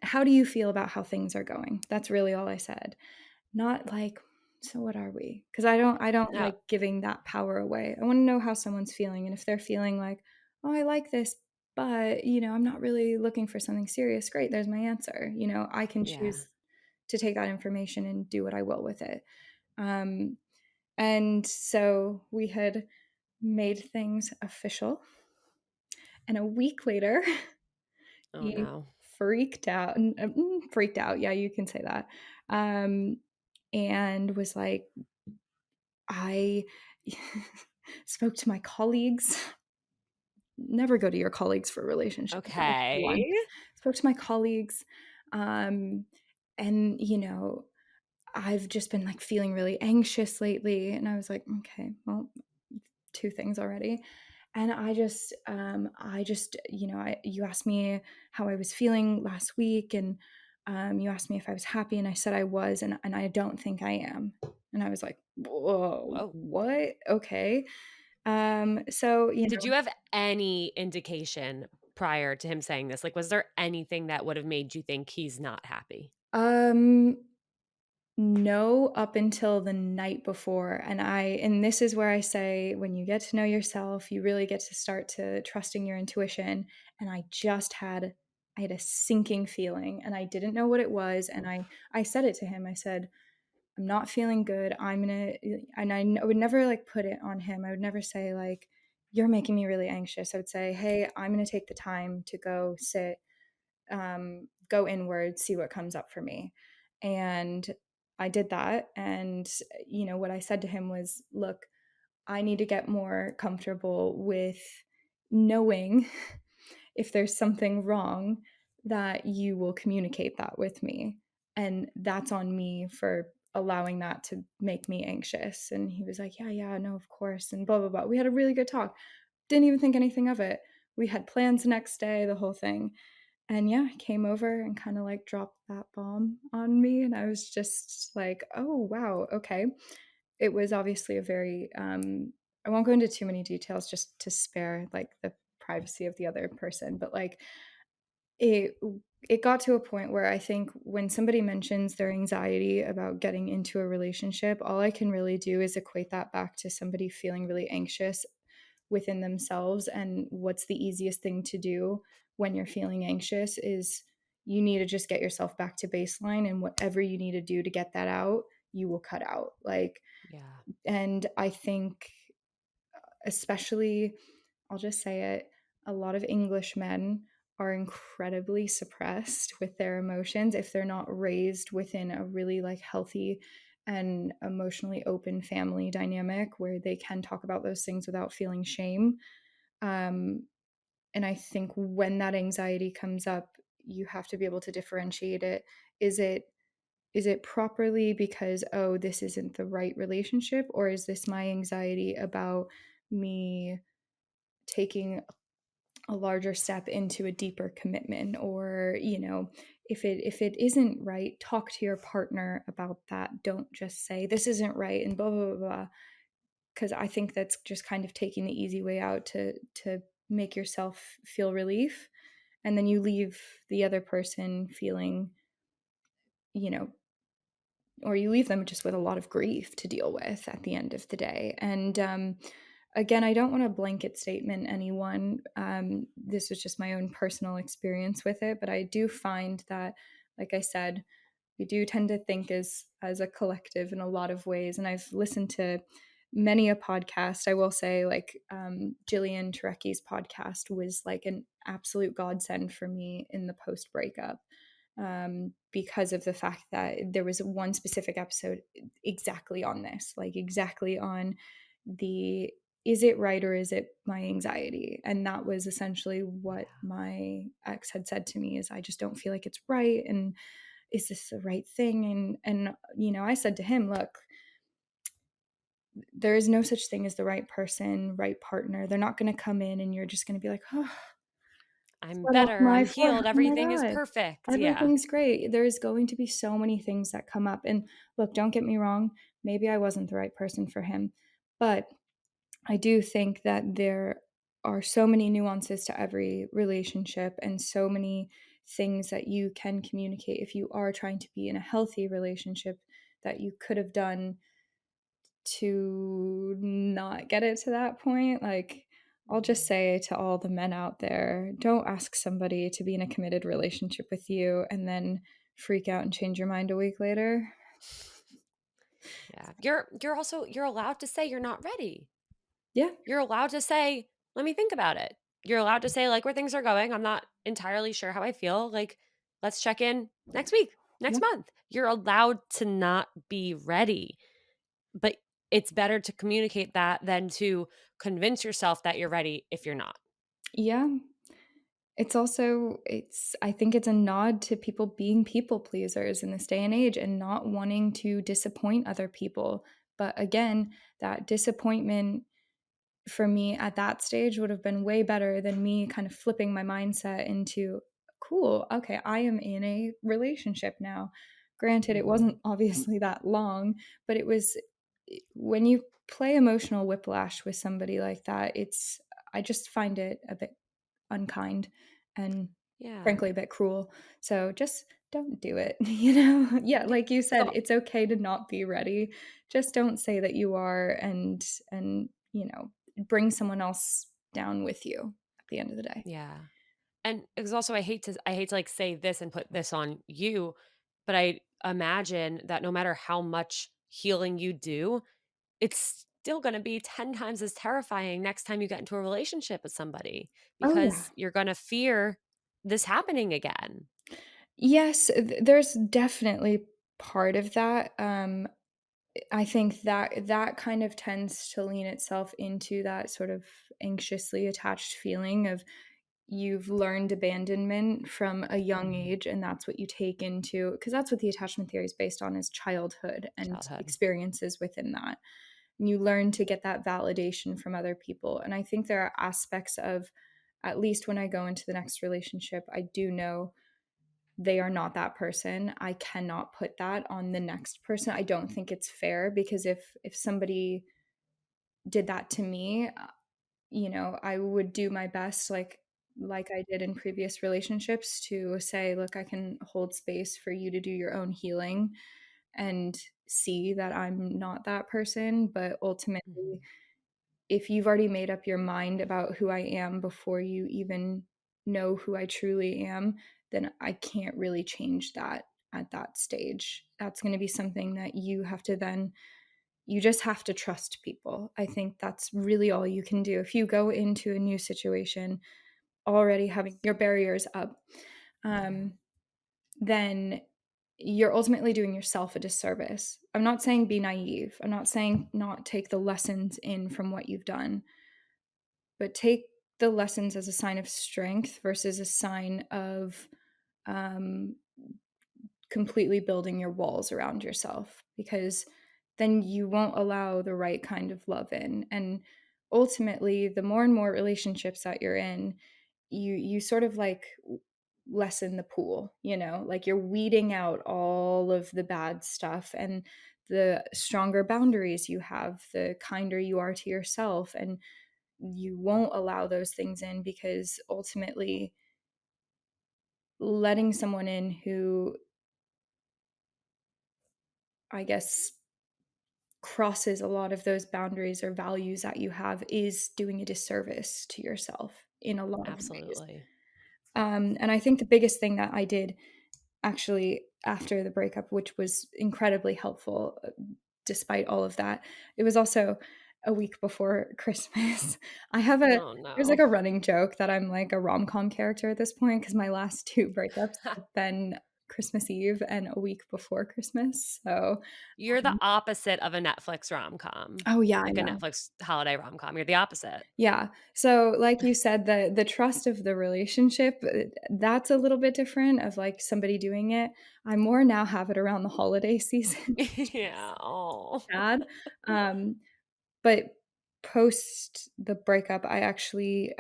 How do you feel about how things are going? That's really all I said. Not like, so what are we? Because I don't No, like giving that power away. I want to know how someone's feeling, and if they're feeling like, oh, I like this, but I'm not really looking for something serious. Great, there's my answer. I can yeah. choose to take that information and do what I will with it. Um, and so we had made things official, and a week later, Oh, he no. freaked out. Yeah, you can say that. Um, and was like, I spoke to my colleagues. Never go to your colleagues for a relationship. That's Okay. one. Spoke to my colleagues, um, And, I've just been like feeling really anxious lately. And I was like, okay, well, two things already. And you asked me how I was feeling last week, and you asked me if I was happy, and I said I was, and I don't think I am. And I was like, whoa, Whoa. what? Okay. So, Did you have any indication prior to him saying this? Like, was there anything that would have made you think he's not happy? um, no, up until the night before, and this is where I say when you get to know yourself, you really get to start to trusting your intuition, and I had a sinking feeling, and I didn't know what it was, and Oof. I said it to him. I said, "I'm not feeling good. I'm gonna," and I would never like put it on him. I would never say like, "You're making me really anxious." I would say, "Hey, I'm gonna take the time to go sit, go inward, see what comes up for me." And I did that. And, what I said to him was, look, I need to get more comfortable with knowing if there's something wrong, that you will communicate that with me. And that's on me for allowing that to make me anxious. And he was like, yeah, yeah, no, of course. And blah, blah, blah. We had a really good talk. Didn't even think anything of it. We had plans the next day, the whole thing. And yeah, came over and kind of like dropped that bomb on me. And I was just like, oh, wow, okay. It was obviously a very, I won't go into too many details just to spare like the privacy of the other person, but like it, it got to a point where I think when somebody mentions their anxiety about getting into a relationship, all I can really do is equate that back to somebody feeling really anxious within themselves. And what's the easiest thing to do when you're feeling anxious is you need to just get yourself back to baseline, and whatever you need to do to get that out, you will cut out. Like, Yeah. and I think, especially, I'll just say it, a lot of English men are incredibly suppressed with their emotions if they're not raised within a really like healthy and emotionally open family dynamic where they can talk about those things without feeling shame. um, and I think when that anxiety comes up, you have to be able to differentiate it. Is it is it properly because, oh, this isn't the right relationship, or is this my anxiety about me taking a larger step into a deeper commitment? Or, if it isn't right, talk to your partner about that. Don't just say this isn't right and blah blah blah blah, because I think that's just kind of taking the easy way out to make yourself feel relief, and then you leave the other person feeling, you know, or you leave them just with a lot of grief to deal with at the end of the day. And again, I don't want to blanket statement anyone. This was just my own personal experience with it, but I do find that, like I said, we do tend to think as a collective in a lot of ways. And I've listened to many a podcast. I will say, like, Jillian Turecki's podcast was like an absolute godsend for me in the post breakup, because of the fact that there was one specific episode exactly on this, like exactly on the, is it right or is it my anxiety? And that was essentially what Yeah. my ex had said to me, is I just don't feel like it's right, and is this the right thing? And I said to him, look, there is no such thing as the right person, right partner. They're not going to come in and you're just going to be like, oh, I'm sweat off better. my I'm forehead. healed. Oh my Everything is god, perfect. Yeah. everything's great. There's going to be so many things that come up. And look, don't get me wrong, maybe I wasn't the right person for him, but I do think that there are so many nuances to every relationship, and so many things that you can communicate if you are trying to be in a healthy relationship that you could have done to not get it to that point. Like, I'll just Mhm. say to all the men out there, don't ask somebody to be in a committed relationship with you and then freak out and change your mind a week later. Yeah. You're allowed to say you're not ready. Yeah, You're allowed to say, "Let me think about it." You're allowed to say, like, where things are going, "I'm not entirely sure how I feel, like, let's check in next week, next yeah, month." You're allowed to not be ready, but it's better to communicate that than to convince yourself that you're ready if you're not. yeah. It's also I think it's a nod to people being people pleasers in this day and age and not wanting to disappoint other people. But again, that disappointment for me at that stage would have been way better than me kind of flipping my mindset into, cool, okay, I am in a relationship now. Granted, it Mhm. wasn't obviously that long, but it was when you play emotional whiplash with somebody like that, I just find it a bit unkind and Yeah. frankly a bit cruel. So just don't do it, you know? Yeah, Yeah. like you So said, it's okay to not be ready. Just don't say that you are and, bring someone else down with you at the end of the day. yeah. And because also I hate to, like, say this and put this on you, but I imagine that no matter how much healing you do, it's still gonna be 10 times as terrifying next time you get into a relationship with somebody Oh, yeah. because you're gonna fear this happening again. Yes, there's definitely part of that. I think that that kind of tends to lean itself into that sort of anxiously attached feeling of you've learned abandonment from a young Mhm. age and that's what you take into because that's what the attachment theory is based on is childhood and Childhood. experiences within that. And you learn to get that validation from other people. And I think there are aspects of at least when I go into the next relationship, I do know they are not that person. I cannot put that on the next person. I don't think it's fair because if somebody did that to me, I would do my best like I did in previous relationships to say, "Look, I can hold space for you to do your own healing and see that I'm not that person." But ultimately, Mhm. if you've already made up your mind about who I am before you even know who I truly am, then I can't really change that at that stage. That's gonna be something that you just have to trust people. I think that's really all you can do. If you go into a new situation already having your barriers up, Yeah. um, then you're ultimately doing yourself a disservice. I'm not saying be naive. I'm not saying not take the lessons in from what you've done, but take the lessons as a sign of strength versus a sign of um, completely building your walls around yourself because then you won't allow the right kind of love in. And ultimately, the more and more relationships that you're in, you sort of like lessen the pool, like you're weeding out all of the bad stuff and the stronger boundaries you have, the kinder you are to yourself and you won't allow those things in because ultimately letting someone in who I guess crosses a lot of those boundaries or values that you have is doing a disservice to yourself in a lot of ways. Absolutely. And I think the biggest thing that I did actually after the breakup, which was incredibly helpful despite all of that, it was also a week before Christmas. Oh, There's like no. a running joke that I'm like a rom com character at this point because my last two breakups have been Christmas Eve and a week before Christmas. So, You're the opposite of a Netflix rom-com, oh yeah, I like a know. Netflix holiday rom-com. You're the opposite. Yeah. So, like you said, the trust of the relationship, that's a little bit different of, like, somebody doing it. I more now have it around the holiday season, which is Yeah, oh. sad. Um, but post the breakup, I actually,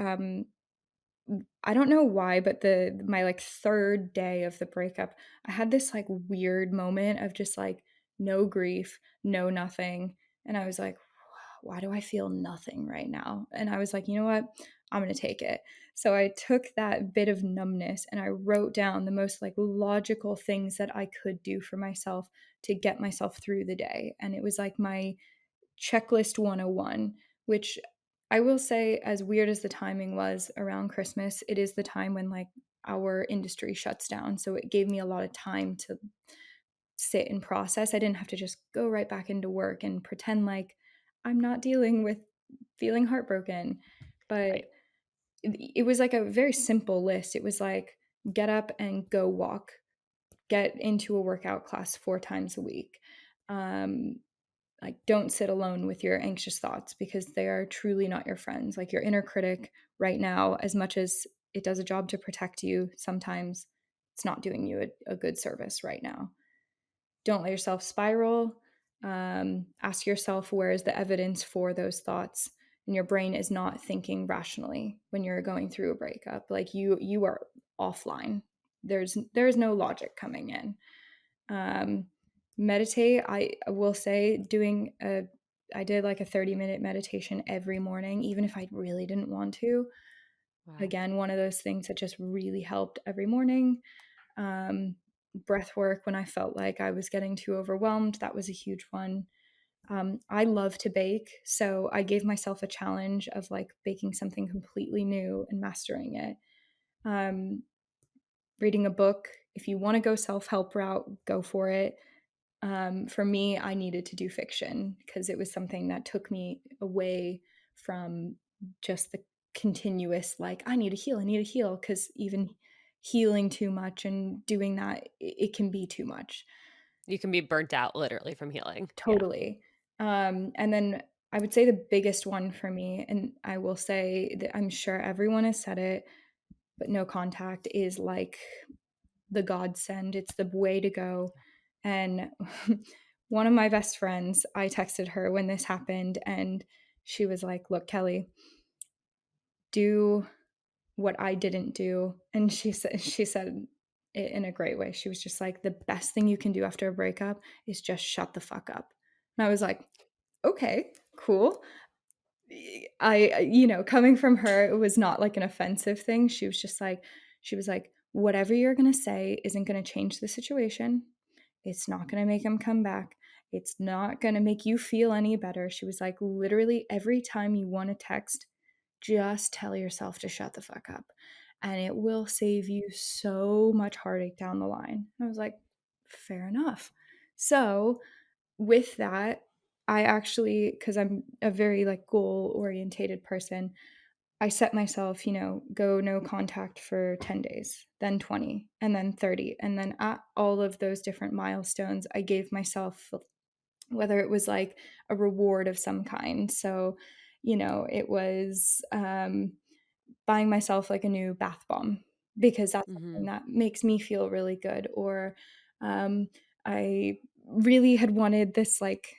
I don't know why, but my, like, 3rd day of the breakup, I had this, like, weird moment of just, like, no grief, no nothing, and I was like, "Why do I feel nothing right now?" And I was like, "You know what? I'm gonna take it." So I took that bit of numbness and I wrote down the most, like, logical things that I could do for myself to get myself through the day, and it was like my checklist 101, which I will say, as weird as the timing was around Christmas, it is the time when like our industry shuts down. So it gave me a lot of time to sit and process. I didn't have to just go right back into work and pretend like I'm not dealing with feeling heartbroken. But Right. it was like a very simple list. It was like get up and go walk, get into a workout class 4 times a week. Um, like don't sit alone with your anxious thoughts because they are truly not your friends. Like your inner critic right now, as much as it does a job to protect you. Sometimes it's not doing you a good service right now. Don't let yourself spiral. Ask yourself, where is the evidence for those thoughts? And your brain is not thinking rationally when you're going through a breakup. Like you are offline. There's no logic coming in. um, Meditate. I will say, I did like a 30-minute meditation every morning, even if I really didn't want to. Wow. Again, one of those things that just really helped every morning. um, Breath work when I felt like I was getting too overwhelmed, that was a huge one. I love to bake, so I gave myself a challenge of like baking something completely new and mastering it. um, Reading a book. If you want to go self-help route, go for it. For me, I needed to do fiction because it was something that took me away from just the continuous, like, I need to heal. Because even healing too much and doing that, it can be too much. You can be burnt out literally from healing. Yeah. Totally. And then I would say the biggest one for me, and I will say that I'm sure everyone has said it, but no contact is like the godsend. It's the way to go. And one of my best friends, I texted her when this happened, and she was like, "Look, Kelley, do what I didn't do." And she said it in a great way. She was just like, "The best thing you can do after a breakup is just shut the fuck up." And I was like, "Okay, cool." Coming from her, it was not like an offensive thing. She was like, "Whatever you're going to say isn't going to change the situation. It's not going to make him come back. It's not going to make you feel any better." She was like, "Literally every time you want to text, just tell yourself to shut the fuck up. And it will save you so much heartache down the line." I was like, "Fair enough." So, with that, I actually, because I'm a very like goal orientated person, I set myself, go no contact for 10 days, then 20, and then 30. And then at all of those different milestones, I gave myself, whether it was like a reward of some kind. So, it was buying myself like a new bath bomb because that's something Mhm. that makes me feel really good. Or um, I really had wanted this like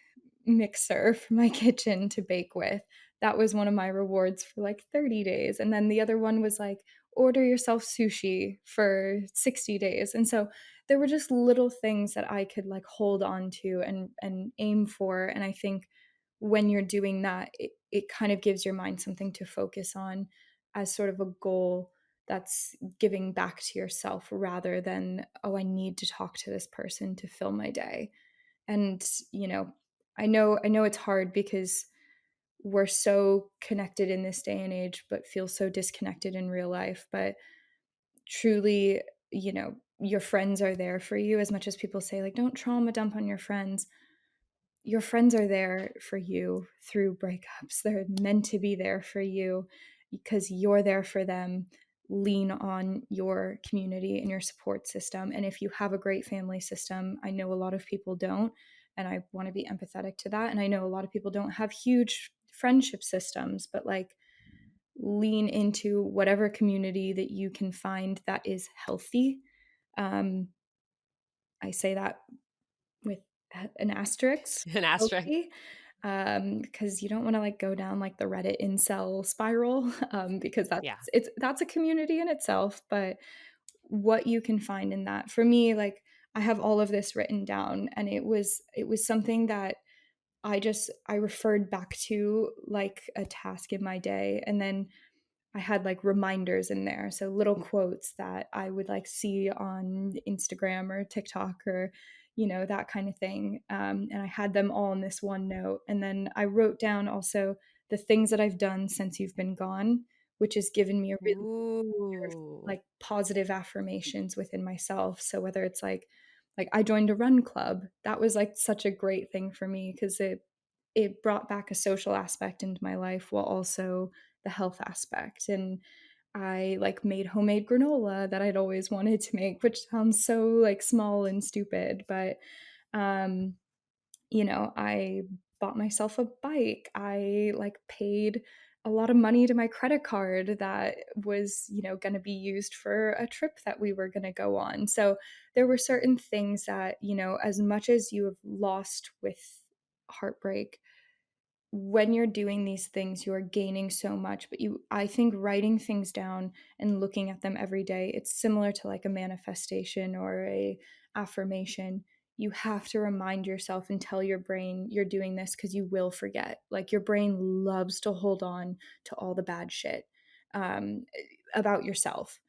mixer for my kitchen to bake with. That was one of my rewards for like 30 days. And then the other one was like, order yourself sushi for 60 days. And so there were just little things that I could like hold on to and aim for. And I think when you're doing that, it kind of gives your mind something to focus on as sort of a goal that's giving back to yourself rather than, oh, I need to talk to this person to fill my day. And, I know it's hard because we're so connected in this day and age, but feel so disconnected in real life. But truly, your friends are there for you. As much as people say, like, don't trauma dump on your friends are there for you through breakups. They're meant to be there for you because you're there for them. Lean on your community and your support system. And if you have a great family system, I know a lot of people don't. And I want to be empathetic to that. And I know a lot of people don't have huge friendship systems, but like lean into whatever community that you can find that is healthy. Um, I say that with an asterisk, An asterisk. healthy, because you don't wanna, like, go down, like, the Reddit incel spiral, because Yeah. that's a community in itself, but what you can find in that. For me, like, I have all of this written down, and it was something that I referred back to, like, a task in my day, and then I had like reminders in there. So little quotes that I would like see on Instagram or TikTok or, that kind of thing. And I had them all in this one note. And then I wrote down also the things that I've done since you've been gone, which has given me a really Ooh. like positive affirmations within myself. So whether it's like I joined a run club, that was like such a great thing for me because it brought back a social aspect into my life while also the health aspect. And I like made homemade granola that I'd always wanted to make, which sounds so like small and stupid, but um I bought myself a bike. I like paid a lot of money to my credit card that was, going to be used for a trip that we were going to go on. So there were certain things that, as much as you have lost with heartbreak, when you're doing these things, you are gaining so much. But I think writing things down and looking at them every day, it's similar to like a manifestation or a affirmation. You have to remind yourself and tell your brain you're doing this because you will forget. Like your brain loves to hold on to all the bad shit um, about yourself.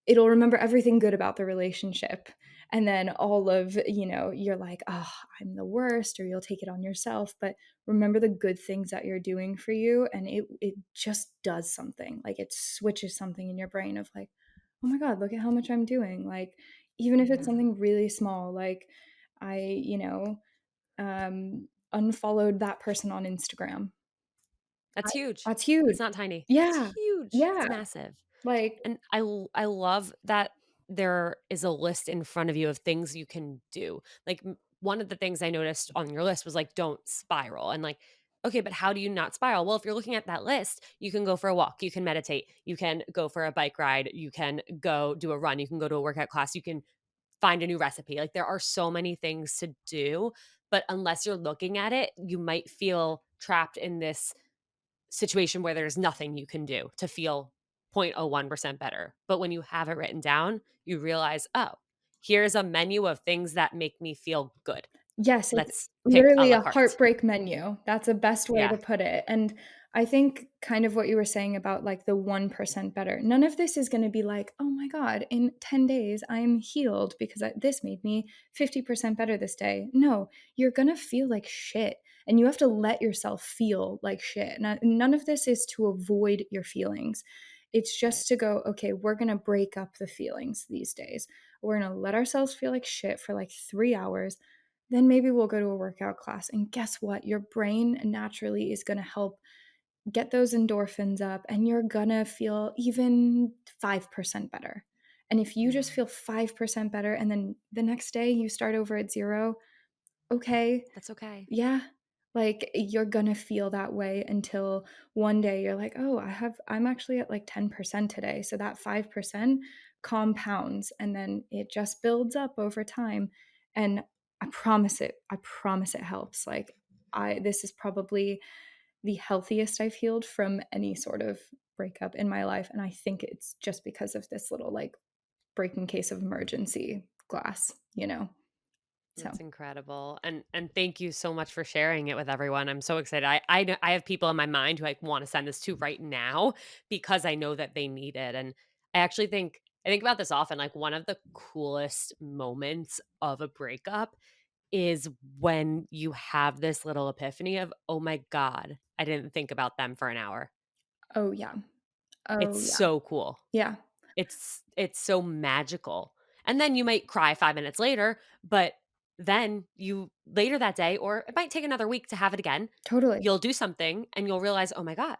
It'll remember everything good about the relationship. And then all of, you're like, oh, I'm the worst, or you'll take it on yourself. But remember the good things that you're doing for you, and it just does something. Like it switches something in your brain of like, oh my god, look at how much I'm doing. Like even if it's Yeah. something really small, like I unfollowed that person on Instagram. That's huge. That's huge. It's not tiny. It's Yeah, huge. It's yeah, massive. like And I love that there is a list in front of you of things you can do. Like one of the things I noticed on your list was like don't spiral. And like okay, but how do you not spiral? Well, if you're looking at that list, you can go for a walk, you can meditate, you can go for a bike ride, you can go do a run, you can go to a workout class, you can find a new recipe. Like there are so many things to do, but unless you're looking at it, you might feel trapped in this situation where there's nothing you can do to feel 0.01% better. But when you have it written down, you realize, oh, here's a menu of things that make me feel good. yes, it's Let's pick a literally la a carte. heartbreak menu. That's the best way Yeah, to put it, and I think kind of what you were saying about, like, the 1% better. None of this is gonna be like, "Oh my god, in 10 days, I am healed because this made me 50% better this day." No, you're gonna feel like shit, and you have to let yourself feel like shit. None of this is to avoid your feelings. It's right. just to go, "Okay, we're gonna break up the feelings these days. We're gonna let ourselves feel like shit for, like, 3 hours, then maybe we'll go to a workout class. And guess what? Your brain naturally is going to help get those endorphins up, and you're going to feel even 5% better. And if you just Yeah, feel 5% better and then the next day you start over at zero, okay, that's okay. yeah. Like you're gonna feel that way until one day you're like, "Oh, I'm actually at like 10% today." So that 5% compounds and then it just builds up over time. And I promise it helps. Like I this is probably the healthiest I've healed from any sort of breakup in my life, and I think it's just because of this little like breaking case of emergency glass. So, That's incredible, and thank you so much for sharing it with everyone. I'm so excited. I have people in my mind who I want to send this to right now because I know that they need it, and I think about this often. Like one of the coolest moments of a breakup is when you have this little epiphany of, "Oh my god, I didn't think about them for an hour." oh yeah. It's Oh yeah. so cool. Yeah. It's so magical. And then you might cry 5 minutes later, but then you later that day, or it might take another week to have it again, Totally. you'll do something and you'll realize, "Oh my god,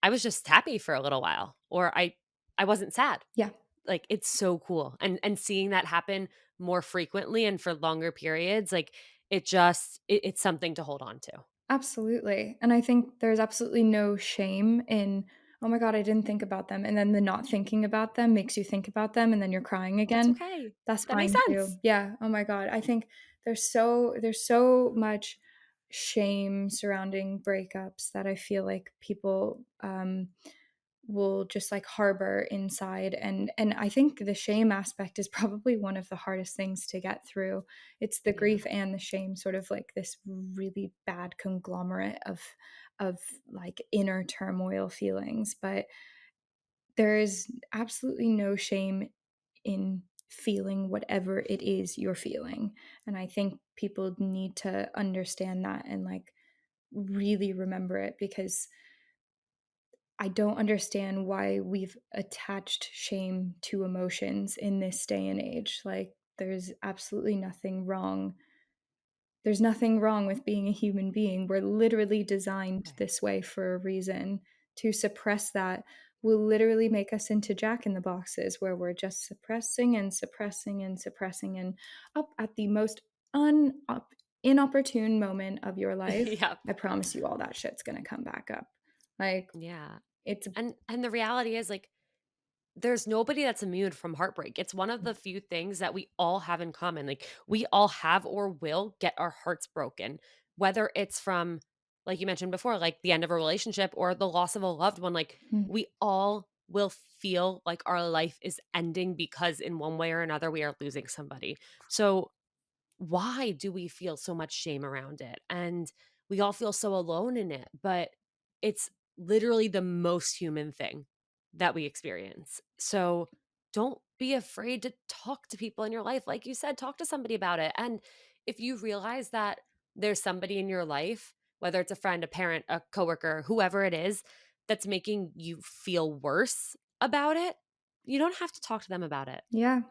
I was just happy for a little while," or I wasn't sad." Yeah, Like, it's so cool. And seeing that happen more frequently and for longer periods, like, it's something to hold on to. absolutely. And I think there's absolutely no shame in, "Oh my god, I didn't think about them," and then the not thinking about them makes you think about them, and then you're crying That's again. okay. That's That makes fine too. sense. Yeah, oh my god. I think there's so much shame surrounding breakups that I feel like people, will just like harbor inside, and I think the shame aspect is probably one of the hardest things to get through. It's the Yeah. grief and the shame, sort of like this really bad conglomerate of like inner turmoil feelings, but there is absolutely no shame in feeling whatever it is you're feeling. And I think people need to understand that and like really remember it, because I don't understand why we've attached shame to emotions in this day and age. Like, there's absolutely nothing wrong. There's nothing wrong with being a human being. We're literally designed Right. this way for a reason. To suppress that will literally make us into jack in the boxes where we're just suppressing and suppressing and suppressing. And up at the most inopportune moment of your life, Yep. I promise you all that shit's going to come back up. Like, Yeah. it's And the reality is, like, there's nobody that's immune from heartbreak. It's one of the few things that we all have in common. Like, we all have or will get our hearts broken, whether it's from, like you mentioned before, like the end of a relationship or the loss of a loved one. Like, mm, we all will feel like our life is ending because in one way or another we are losing somebody. So why do we feel so much shame around it? And we all feel so alone in it, but it's literally the most human thing that we experience. So don't be afraid to talk to people in your life. Like you said, talk to somebody about it. And if you realize that there's somebody in your life, whether it's a friend, a parent, a coworker, whoever it is, that's making you feel worse about it, you don't have to talk to them about it. yeah.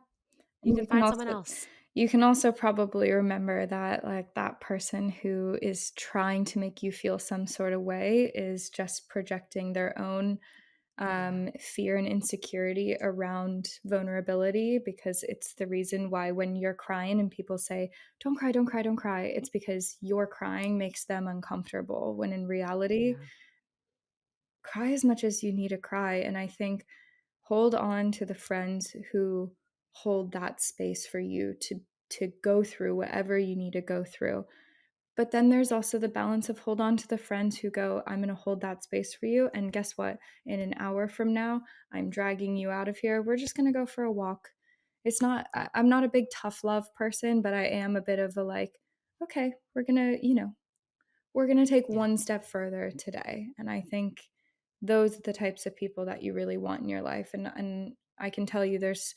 You And can find someone else. you can also probably remember that, like, that person who is trying to make you feel some sort of way is just projecting their own, Yeah. fear and insecurity around vulnerability, because it's the reason why when you're crying and people say, "Don't cry, don't cry, don't cry," it's because your crying makes them uncomfortable, when in reality, Yeah. cry as much as you need to cry. And I think hold on to the friends who hold that space for you to go through whatever you need to go through. But then there's also the balance of hold on to the friends who go, I'm going to hold that space for you. And guess what? In an hour from now, I'm dragging you out of here. We're just going to go for a walk. It's not, Yeah. I'm not a big tough love person, but I am a bit of a like, okay, we're going to take Yeah. one step further today. And I think those are the types of people that you really want in your life. And I can tell you there's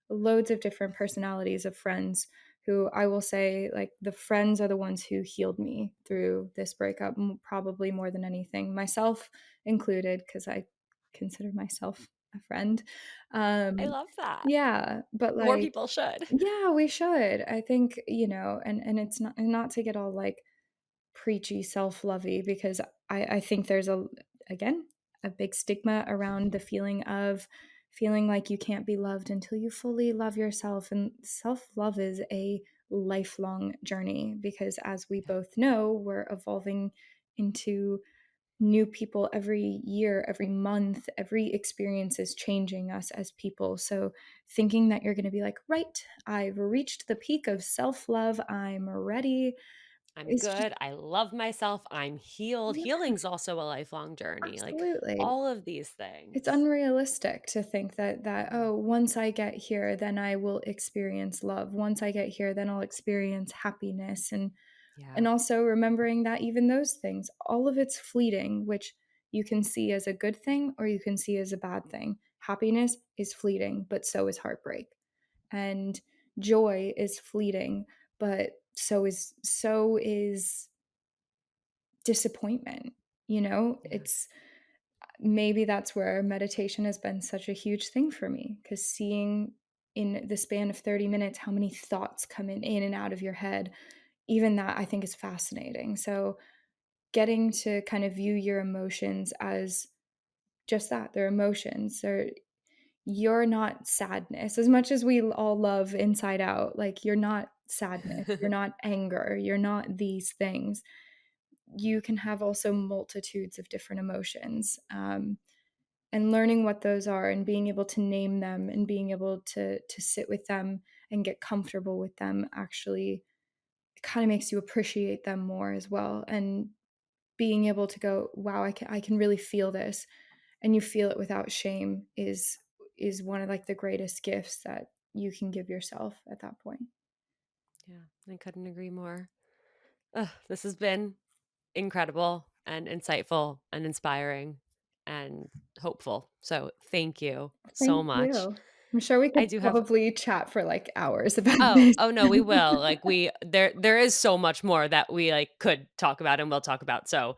loads of different personalities of friends who I will say, like, the friends are the ones who healed me through this breakup, probably more than anything, myself included, because I consider myself a friend. I Um, love that. yeah, but More like, people should. yeah, we should. I think, and it's not to get all like preachy, self-lovey, because I think there's again, a big stigma around the feeling of feeling like you can't be loved until you fully love yourself, and self-love is a lifelong journey, because as we Yeah. both know, we're evolving into new people every year, every month, every experience is changing us as people. So thinking that you're going to be like, right, I've reached the peak of self-love, I'm ready, I'm it's just good. I love myself. I'm healed. yeah, Healing's also a lifelong journey. Like absolutely. all of these It's things. unrealistic to think that, Yeah. "Oh, once I get here, then I will experience love. Once I get here, then I'll experience happiness." And Yeah. also remembering that even those things, all of it's fleeting, which you can see as a good thing or you can see as a bad thing. Happiness is fleeting, but so is heartbreak. And joy is fleeting, but so is disappointment. Yeah. It's maybe that's where meditation has been such a huge thing for me, because seeing in the span of 30 minutes how many thoughts come in and out of your head, even that I think is fascinating. So getting to kind of view your emotions as just that, they're emotions. You're not sadness as much as we all love Inside Out. Like, you're not sadness, you're not anger, you're not these things. You can have also multitudes of different emotions, and learning what those are and being able to name them and being able to sit with them and get comfortable with them actually kind of makes you appreciate them more as well. And being able to go, wow, I can really feel this, and you feel it without shame is one of like the greatest gifts that you can give yourself at that point. Yeah. I couldn't agree more. Ugh, this has been incredible and insightful and inspiring and hopeful. So thank you so Thank much. you. I'm sure we I could do have probably chat for like hours about Oh, this. oh no, we will. Like there is so much more that we like could talk about and will talk about. So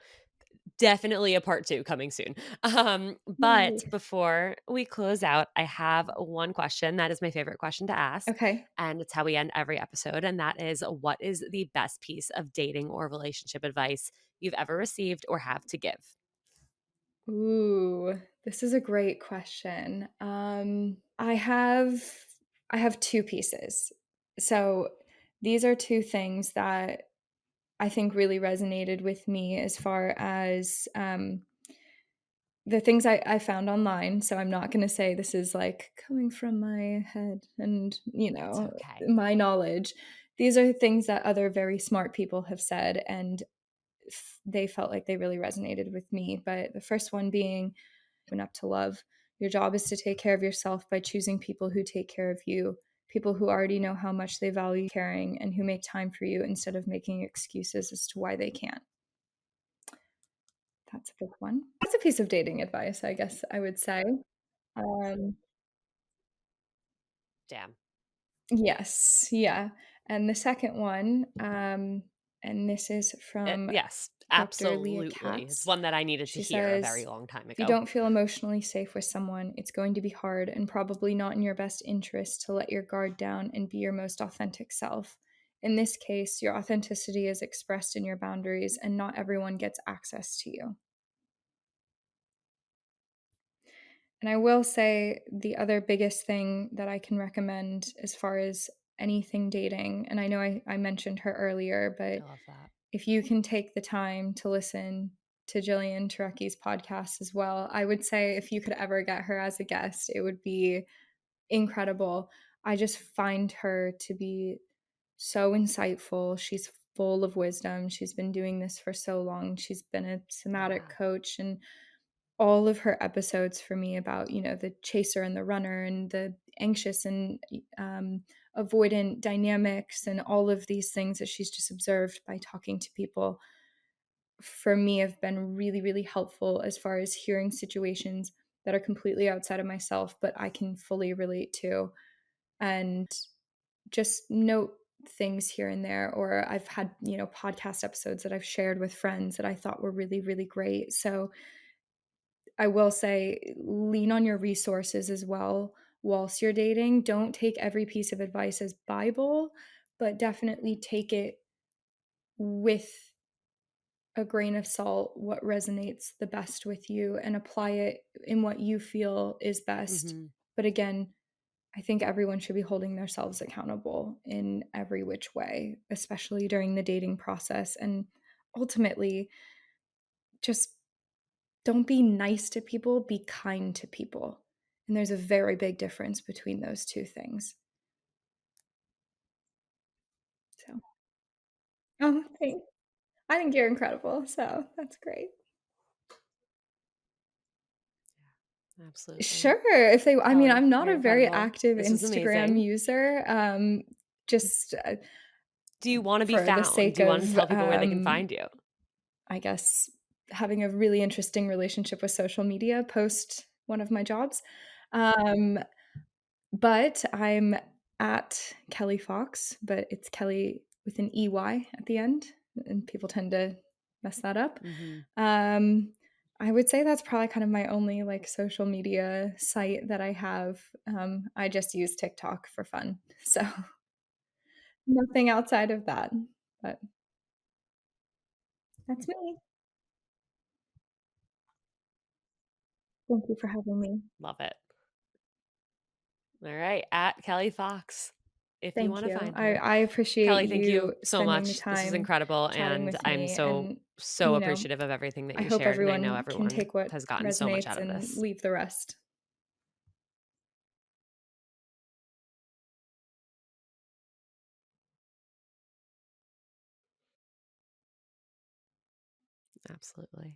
definitely a part 2 coming soon. But Yay. before we close out, I have one question that is my favorite question to ask, Okay. and it's how we end every episode, and that is, what is the best piece of dating or relationship advice you've ever received or have to give? Ooh, this is a great question. I have two pieces. So these are two things that I think really resonated with me as far as the things I found online, so I'm not gonna say this is, like, coming from my head and, It's okay. my knowledge. These are things that other very smart people have said, and they felt like they really resonated with me. But the first one being open up to love. Your job is to take care of yourself by choosing people who take care of you, people who already know how much they value caring and who make time for you instead of making excuses as to why they can't. That's a big one. That's a piece of dating advice, I guess I would say. Um, Damn. yes, yeah. And the second one, and this is from Yes, Dr. Leah absolutely. It's Katz. one that I needed to She hear a very says, long time if you ago. don't feel emotionally safe with someone, it's going to be hard and probably not in your best interest to let your guard down and be your most authentic self. In this case, your authenticity is expressed in your boundaries, and not everyone gets access to you. And I will say the other biggest thing that I can recommend as far as anything dating, and I know I mentioned her earlier, I but love that. if you can take the time to listen to Jillian Turecki's podcast as well, I would say if you could ever get her as a guest, it would be incredible. I just find her to be so insightful. She's full of wisdom. She's been doing this for so long. She's been a somatic Yeah. coach, and all of her episodes for me about, the chaser and the runner and the anxious and avoidant dynamics and all of these things that she's just observed by talking to people, for me, have been really, really helpful as far as hearing situations that are completely outside of myself, but I can fully relate to, and just note things here and there. Or I've had, podcast episodes that I've shared with friends that I thought were really, really great. So I will say lean on your resources as well whilst you're dating. Don't take every piece of advice as Bible, but definitely take it with a grain of salt, what resonates the best with you, and apply it in what you feel is best. Mhm. But again, I think everyone should be holding themselves accountable in every which way, especially during the dating process. And ultimately, just don't be nice to people, be kind to people. And there's a very big difference between those two things. So, thanks. I think you're incredible. So that's great. Absolutely. Sure. If they, I mean, Kelley, I'm not you're a very incredible. active This was Instagram amazing. user. Just Do you wanna be for the found? sake Do you wanna of, tell people where they can find you? I guess, having a really interesting relationship with social media post one of my jobs. Um, but I'm at Kelley Fox, but it's Kelly with an EY at the end, and people tend to mess that up. Mhm. Um, I would say that's probably kind of my only like social media site that I have. I just use TikTok for fun. So nothing outside of that. But that's me. Thank you for having me. Love it. Alright, at Kelley Fox, if you Thank wanna you. find I her. I appreciate Kelley, thank you you so spending the much. This was time incredible, chatting and with I'm me, so, and, so appreciative of everything that I you hope shared, and I know everyone can everyone take what has gotten so much resonates out of and this. leave the rest. Absolutely.